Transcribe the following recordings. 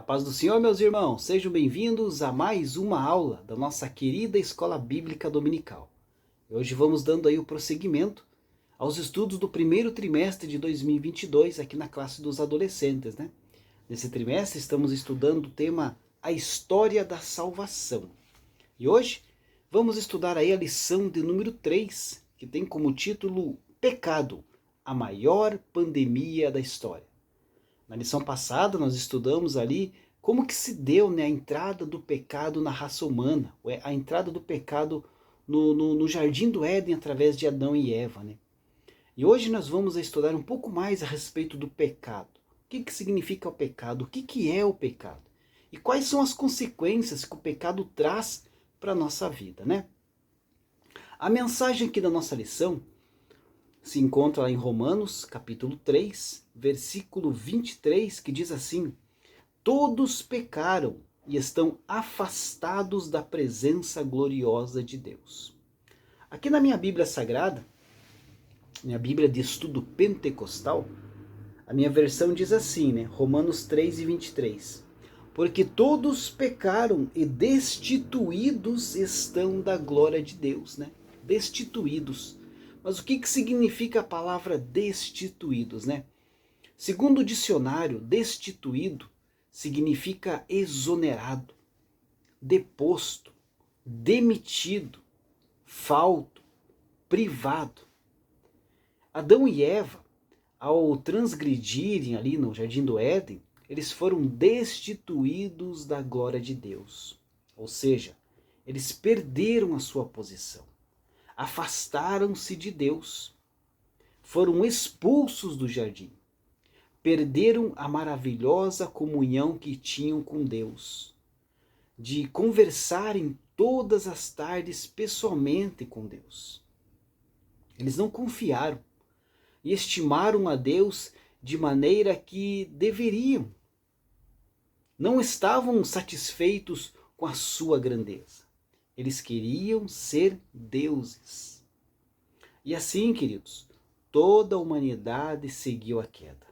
A paz do Senhor, meus irmãos, sejam bem-vindos a mais uma aula da nossa querida Escola Bíblica Dominical. Hoje vamos dando aí o prosseguimento aos estudos do primeiro trimestre de 2022 aqui na classe dos adolescentes, né? Nesse trimestre estamos estudando o tema A História da Salvação. E hoje vamos estudar aí a lição de número 3, que tem como título Pecado, a maior pandemia da história. Na lição passada nós estudamos ali como que se deu, né, a entrada do pecado na raça humana, a entrada do pecado no Jardim do Éden através de Adão e Eva, né? E hoje nós vamos estudar um pouco mais a respeito do pecado. O que significa o pecado? O que é o pecado? E quais são as consequências que o pecado traz para a nossa vida, né? A mensagem aqui da nossa lição se encontra lá em Romanos, capítulo 3, versículo 23, que diz assim: todos pecaram e estão afastados da presença gloriosa de Deus. Aqui na minha Bíblia Sagrada, minha Bíblia de estudo pentecostal, a minha versão diz assim, né? Romanos 3 e 23. Porque todos pecaram e destituídos estão da glória de Deus, né? Destituídos. Mas o que significa a palavra destituídos, né? Segundo o dicionário, destituído significa exonerado, deposto, demitido, falto, privado. Adão e Eva, ao transgredirem ali no Jardim do Éden, eles foram destituídos da glória de Deus. Ou seja, eles perderam a sua posição. Afastaram-se de Deus, foram expulsos do jardim, perderam a maravilhosa comunhão que tinham com Deus, de conversarem todas as tardes pessoalmente com Deus. Eles não confiaram e estimaram a Deus de maneira que deveriam. Não estavam satisfeitos com a sua grandeza. Eles queriam ser deuses. E assim, queridos, toda a humanidade seguiu a queda.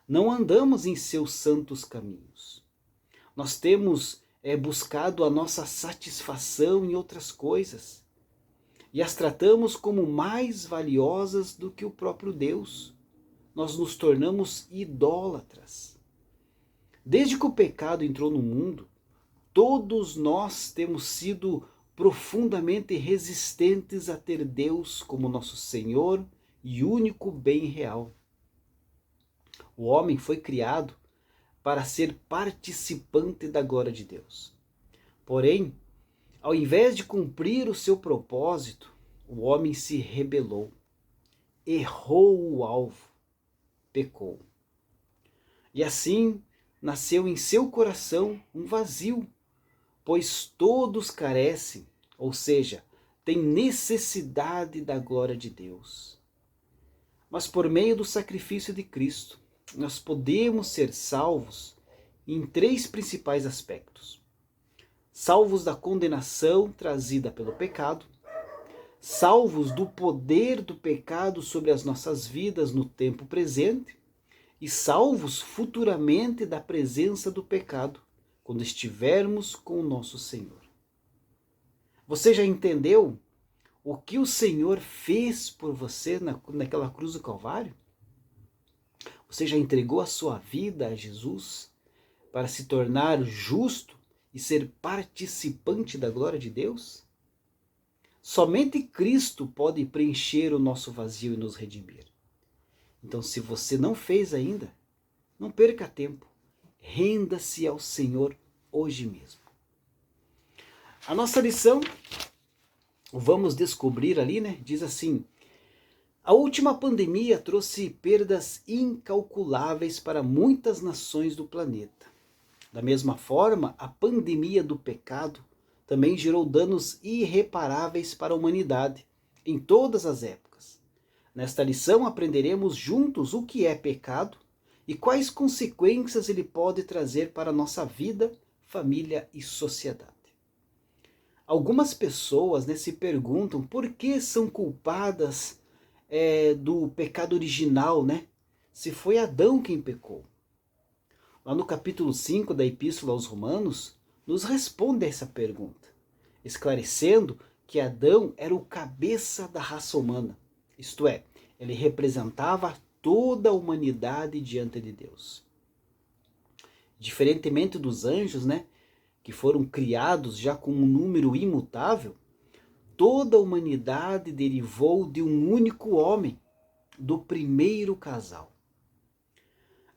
Não andamos em seus santos caminhos. Nós temos buscado a nossa satisfação em outras coisas. E as tratamos como mais valiosas do que o próprio Deus. Nós nos tornamos idólatras. Desde que o pecado entrou no mundo, todos nós temos sido profundamente resistentes a ter Deus como nosso Senhor e único bem real. O homem foi criado para ser participante da glória de Deus. Porém, ao invés de cumprir o seu propósito, o homem se rebelou, errou o alvo, pecou. E assim nasceu em seu coração um vazio, pois todos carecem, ou seja, têm necessidade da glória de Deus. Mas por meio do sacrifício de Cristo, nós podemos ser salvos em três principais aspectos. Salvos da condenação trazida pelo pecado, salvos do poder do pecado sobre as nossas vidas no tempo presente e salvos futuramente da presença do pecado, quando estivermos com o nosso Senhor. Você já entendeu o que o Senhor fez por você naquela cruz do Calvário? Você já entregou a sua vida a Jesus para se tornar justo e ser participante da glória de Deus? Somente Cristo pode preencher o nosso vazio e nos redimir. Então, se você não fez ainda, não perca tempo. Renda-se ao Senhor hoje mesmo. A nossa lição, vamos descobrir ali, né? Diz assim: a última pandemia trouxe perdas incalculáveis para muitas nações do planeta. Da mesma forma, a pandemia do pecado também gerou danos irreparáveis para a humanidade em todas as épocas. Nesta lição aprenderemos juntos o que é pecado e quais consequências ele pode trazer para a nossa vida, família e sociedade. Algumas pessoas, né, se perguntam por que são culpadas do pecado original, né? Se foi Adão quem pecou. lá no capítulo 5 da Epístola aos Romanos, nos responde a essa pergunta, esclarecendo que Adão era o cabeça da raça humana, isto é, ele representava toda a humanidade diante de Deus. Diferentemente dos anjos, né, que foram criados já com um número imutável, toda a humanidade derivou de um único homem, do primeiro casal.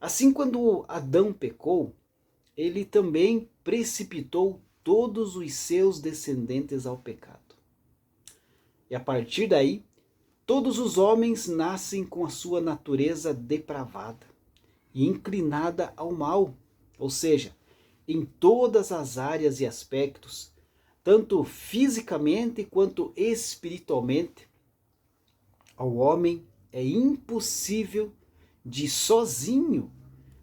Assim, quando Adão pecou, ele também precipitou todos os seus descendentes ao pecado. E a partir daí, todos os homens nascem com a sua natureza depravada e inclinada ao mal, ou seja, em todas as áreas e aspectos, tanto fisicamente quanto espiritualmente, ao homem é impossível de sozinho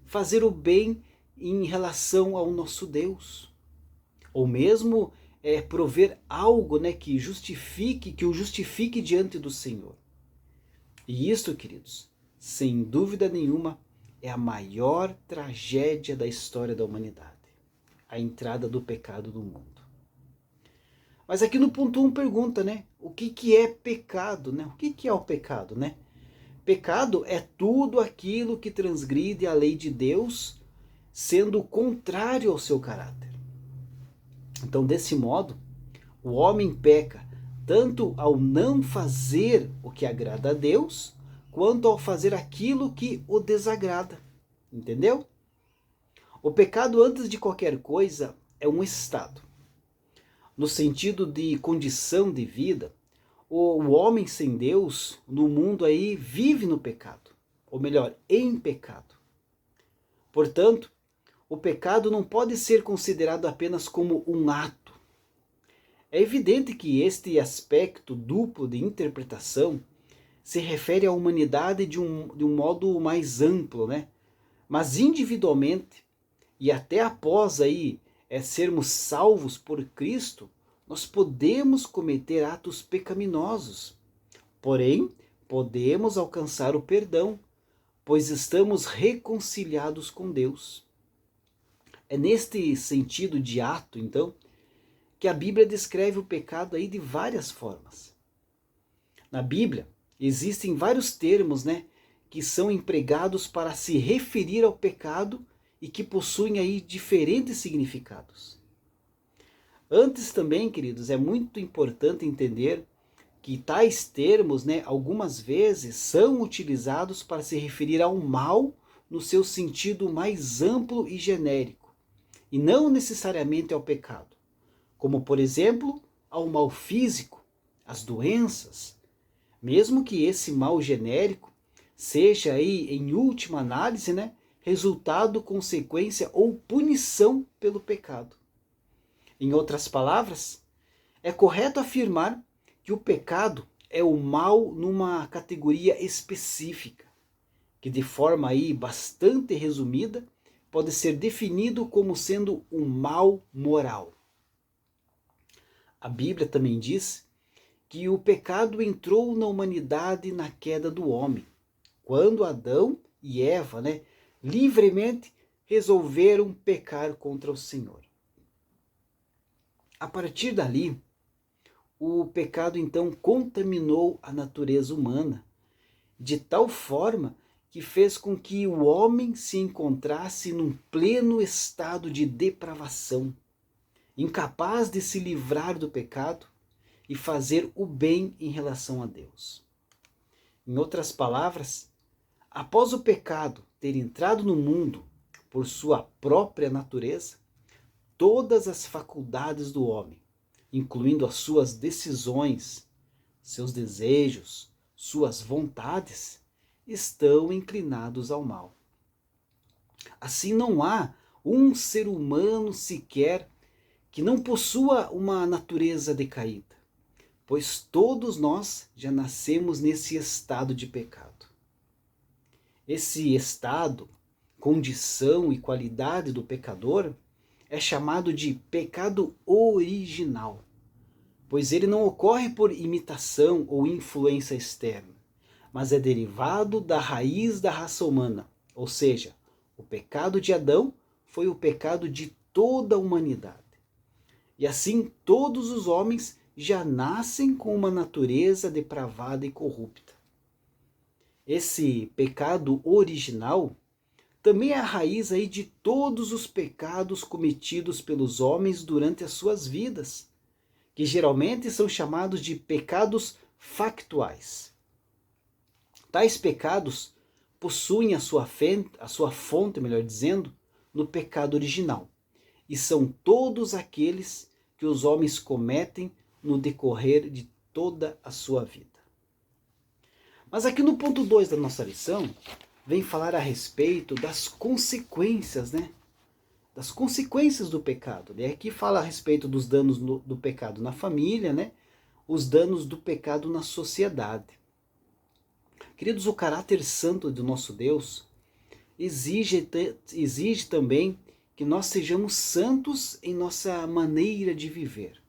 fazer o bem em relação ao nosso Deus, ou mesmo prover algo, né, que o justifique diante do Senhor. E isto, queridos, sem dúvida nenhuma, é a maior tragédia da história da humanidade, a entrada do pecado no mundo. Mas aqui no ponto 1 pergunta, né, o que é pecado, né? O que é o pecado, né? Pecado é tudo aquilo que transgride a lei de Deus, sendo contrário ao seu caráter. Então, desse modo, o homem peca tanto ao não fazer o que agrada a Deus, quanto ao fazer aquilo que o desagrada. Entendeu? O pecado, antes de qualquer coisa, é um estado. No sentido de condição de vida, o homem sem Deus, no mundo aí, vive no pecado. Ou melhor, em pecado. Portanto, o pecado não pode ser considerado apenas como um ato. É evidente que este aspecto duplo de interpretação se refere à humanidade de um modo mais amplo, né? Mas individualmente, e até após aí sermos salvos por Cristo, nós podemos cometer atos pecaminosos. Porém, podemos alcançar o perdão, pois estamos reconciliados com Deus. É neste sentido de ato, então, que a Bíblia descreve o pecado aí de várias formas. Na Bíblia, existem vários termos, né, que são empregados para se referir ao pecado e que possuem aí diferentes significados. Antes também, queridos, é muito importante entender que tais termos, né, algumas vezes são utilizados para se referir ao mal no seu sentido mais amplo e genérico, e não necessariamente ao pecado, como, por exemplo, ao mal físico, às doenças, mesmo que esse mal genérico seja aí, em última análise, né, resultado, consequência ou punição pelo pecado. Em outras palavras, é correto afirmar que o pecado é o mal numa categoria específica, que de forma aí bastante resumida, pode ser definido como sendo um mal moral. A Bíblia também diz que o pecado entrou na humanidade na queda do homem, quando Adão e Eva, né, livremente resolveram pecar contra o Senhor. A partir dali, o pecado então contaminou a natureza humana, de tal forma que fez com que o homem se encontrasse num pleno estado de depravação, incapaz de se livrar do pecado e fazer o bem em relação a Deus. Em outras palavras, após o pecado ter entrado no mundo por sua própria natureza, todas as faculdades do homem, incluindo as suas decisões, seus desejos, suas vontades, estão inclinados ao mal. Assim, não há um ser humano sequer que não possua uma natureza decaída, pois todos nós já nascemos nesse estado de pecado. Esse estado, condição e qualidade do pecador é chamado de pecado original, pois ele não ocorre por imitação ou influência externa, mas é derivado da raiz da raça humana, ou seja, o pecado de Adão foi o pecado de toda a humanidade. E assim todos os homens já nascem com uma natureza depravada e corrupta. Esse pecado original também é a raiz aí de todos os pecados cometidos pelos homens durante as suas vidas, que geralmente são chamados de pecados factuais. Tais pecados possuem a sua fonte, melhor dizendo, no pecado original, e são todos aqueles que os homens cometem no decorrer de toda a sua vida. Mas aqui no ponto 2 da nossa lição, vem falar a respeito das consequências, das consequências do pecado. E aqui fala a respeito dos danos do pecado na família, os danos do pecado na sociedade. Queridos, o caráter santo do nosso Deus exige também que nós sejamos santos em nossa maneira de viver.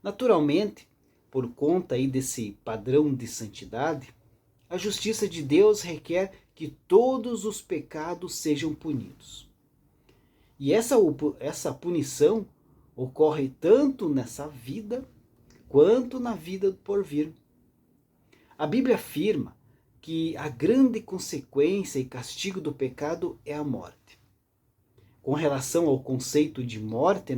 Naturalmente, por conta aí desse padrão de santidade, a justiça de Deus requer que todos os pecados sejam punidos. E essa punição ocorre tanto nessa vida quanto na vida por vir. A Bíblia afirma que a grande consequência e castigo do pecado é a morte. Com relação ao conceito de morte,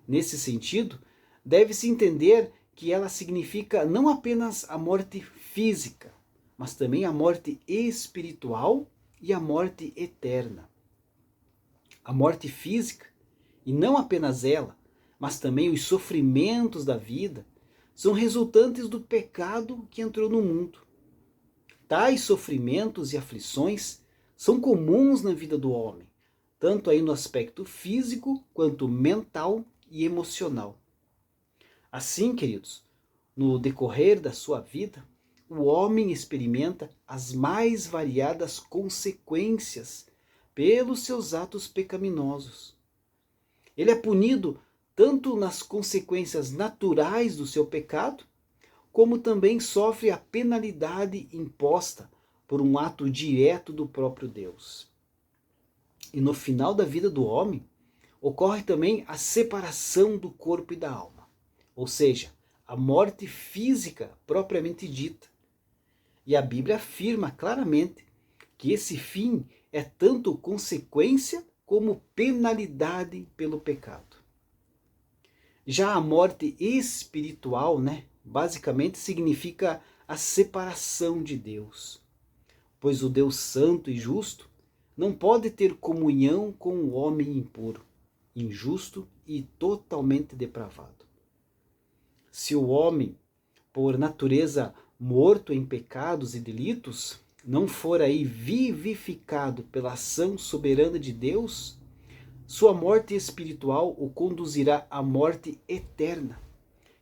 nesse sentido, deve-se entender que ela significa não apenas a morte física, mas também a morte espiritual e a morte eterna. A morte física, e não apenas ela, mas também os sofrimentos da vida, são resultantes do pecado que entrou no mundo. Tais sofrimentos e aflições são comuns na vida do homem, tanto aí no aspecto físico quanto mental e emocional. Assim, queridos, no decorrer da sua vida, o homem experimenta as mais variadas consequências pelos seus atos pecaminosos. Ele é punido tanto nas consequências naturais do seu pecado, como também sofre a penalidade imposta por um ato direto do próprio Deus. E no final da vida do homem, ocorre também a separação do corpo e da alma, ou seja, a morte física propriamente dita. E a Bíblia afirma claramente que esse fim é tanto consequência como penalidade pelo pecado. Já a morte espiritual, basicamente significa a separação de Deus, pois o Deus santo e justo não pode ter comunhão com o homem impuro, injusto e totalmente depravado. Se o homem, por natureza morto em pecados e delitos, não for aí vivificado pela ação soberana de Deus, sua morte espiritual o conduzirá à morte eterna,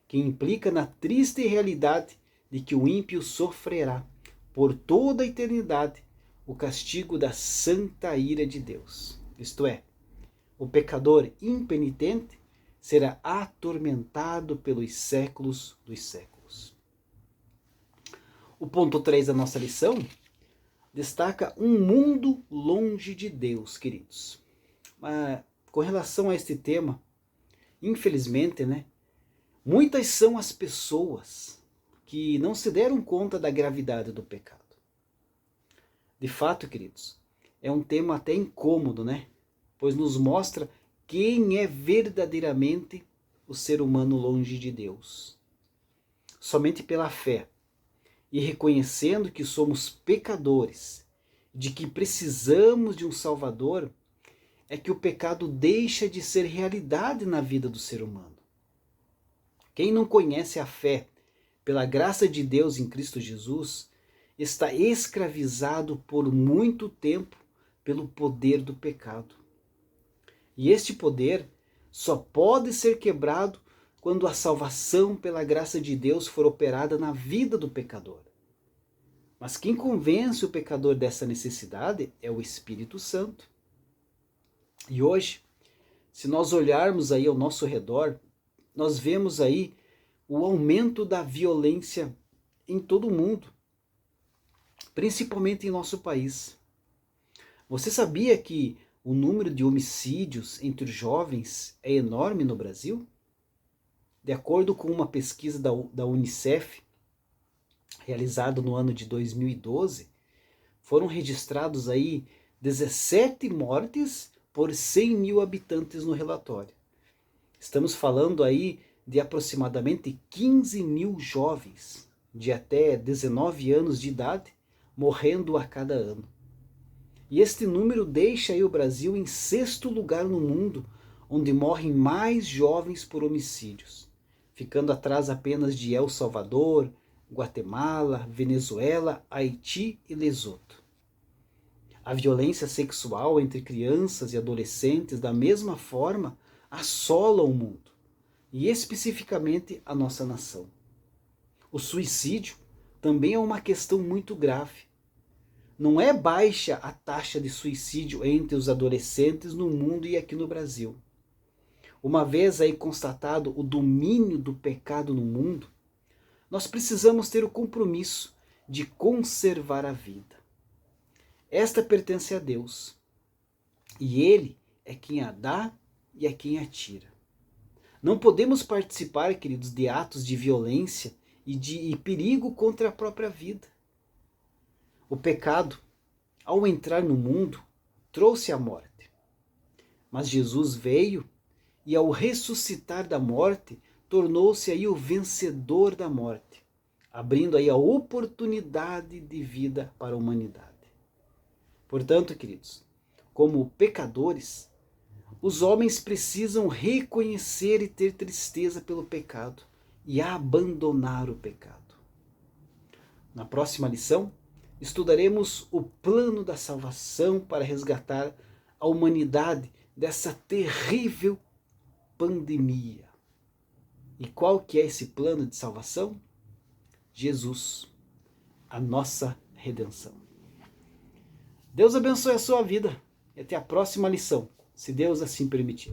que implica na triste realidade de que o ímpio sofrerá por toda a eternidade o castigo da santa ira de Deus. Isto é, o pecador impenitente será atormentado pelos séculos dos séculos. O ponto 3 da nossa lição destaca um mundo longe de Deus, queridos. Mas, com relação a este tema, infelizmente, muitas são as pessoas que não se deram conta da gravidade do pecado. De fato, queridos, é um tema até incômodo, pois nos mostra quem é verdadeiramente o ser humano longe de Deus. Somente pela fé e reconhecendo que somos pecadores, de que precisamos de um Salvador, é que o pecado deixa de ser realidade na vida do ser humano. Quem não conhece a fé pela graça de Deus em Cristo Jesus está escravizado por muito tempo pelo poder do pecado. E este poder só pode ser quebrado quando a salvação pela graça de Deus for operada na vida do pecador. Mas quem convence o pecador dessa necessidade é o Espírito Santo. E hoje, se nós olharmos aí ao nosso redor, nós vemos aí o aumento da violência em todo o mundo, principalmente em nosso país. Você sabia que o número de homicídios entre os jovens é enorme no Brasil? De acordo com uma pesquisa da Unicef, realizada no ano de 2012, foram registrados aí 17 mortes por 100 mil habitantes no relatório. Estamos falando aí de aproximadamente 15 mil jovens de até 19 anos de idade morrendo a cada ano. E este número deixa aí o Brasil em 6º lugar no mundo, onde morrem mais jovens por homicídios, ficando atrás apenas de El Salvador, Guatemala, Venezuela, Haiti e Lesoto. A violência sexual entre crianças e adolescentes, da mesma forma, assola o mundo, e especificamente a nossa nação. O suicídio também é uma questão muito grave. Não é baixa a taxa de suicídio entre os adolescentes no mundo e aqui no Brasil. Uma vez aí constatado o domínio do pecado no mundo, nós precisamos ter o compromisso de conservar a vida. Esta pertence a Deus, e Ele é quem a dá e é quem a tira. Não podemos participar, queridos, de atos de violência e perigo contra a própria vida. O pecado, ao entrar no mundo, trouxe a morte. Mas Jesus veio e, ao ressuscitar da morte, tornou-se aí o vencedor da morte, abrindo aí a oportunidade de vida para a humanidade. Portanto, queridos, como pecadores, os homens precisam reconhecer e ter tristeza pelo pecado e abandonar o pecado. Na próxima lição, estudaremos o plano da salvação para resgatar a humanidade dessa terrível pandemia. E qual que é esse plano de salvação? Jesus, a nossa redenção. Deus abençoe a sua vida e até a próxima lição, se Deus assim permitir.